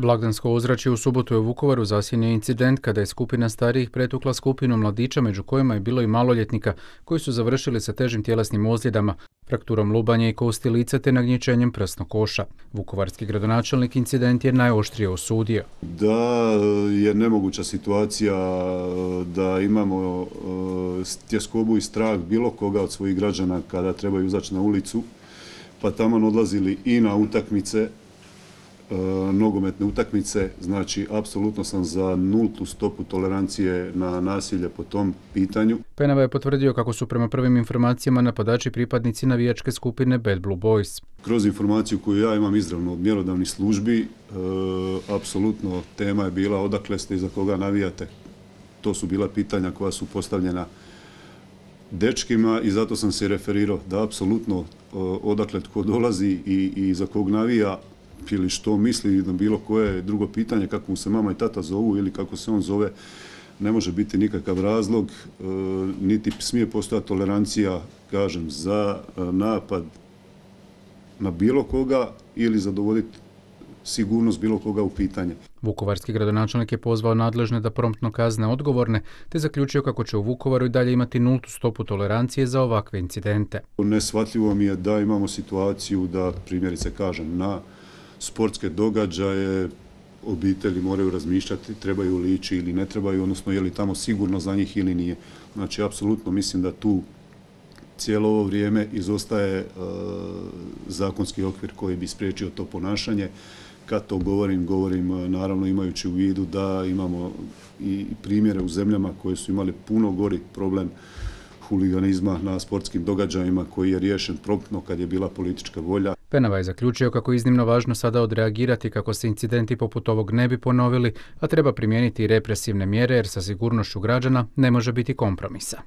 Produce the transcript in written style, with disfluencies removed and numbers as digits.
Blagdansko ozračje u subotu je u Vukovaru zasjenio incident kada je skupina starijih pretukla skupinu mladića, među kojima je bilo i maloljetnika koji su završili sa težim tjelesnim ozljedama, frakturom lubanje i kosti lica te nagnječenjem prsnog koša. Vukovarski gradonačelnik incident je najoštrije osudio. Da je nemoguća situacija da imamo tjeskobu i strah bilo koga od svojih građana kada trebaju izaći na ulicu, pa tamo odlazili i na utakmice, nogometne utakmice, znači apsolutno sam za nultu stopu tolerancije na nasilje po tom pitanju. Penava je potvrdio kako su prema prvim informacijama napadači pripadnici navijačke skupine Bad Blue Boys. Kroz informaciju koju ja imam izravno od mjerodavnih službi, apsolutno tema je bila odakle ste i za koga navijate. To su bila pitanja koja su postavljena dečkima i zato sam se referirao da apsolutno odakle tko dolazi i za kog navija ili što misli na bilo koje drugo pitanje, kako mu se mama i tata zovu ili kako se on zove, ne može biti nikakav razlog, niti smije postojati tolerancija, kažem, za napad na bilo koga ili za dovoditi sigurnost bilo koga u pitanje. Vukovarski gradonačelnik je pozvao nadležne da promptno kazne odgovorne, te zaključio kako će u Vukovaru i dalje imati nultu stopu tolerancije za ovakve incidente. Neshvatljivo mi je da imamo situaciju da, primjerice kažem, na sportske događaje obitelji moraju razmišljati trebaju li ići ili ne trebaju, odnosno je li tamo sigurno za njih ili nije. Znači, apsolutno mislim da tu cijelo ovo vrijeme izostaje zakonski okvir koji bi spriječio to ponašanje. Kad to govorim naravno imajući u vidu da imamo i primjere u zemljama koje su imali puno gori problem huliganizma na sportskim događajima koji je riješen promptno kad je bila politička volja. Penava je zaključio kako je iznimno važno sada odreagirati kako se incidenti poput ovog ne bi ponovili, a treba primijeniti i represivne mjere jer sa sigurnošću građana ne može biti kompromisa.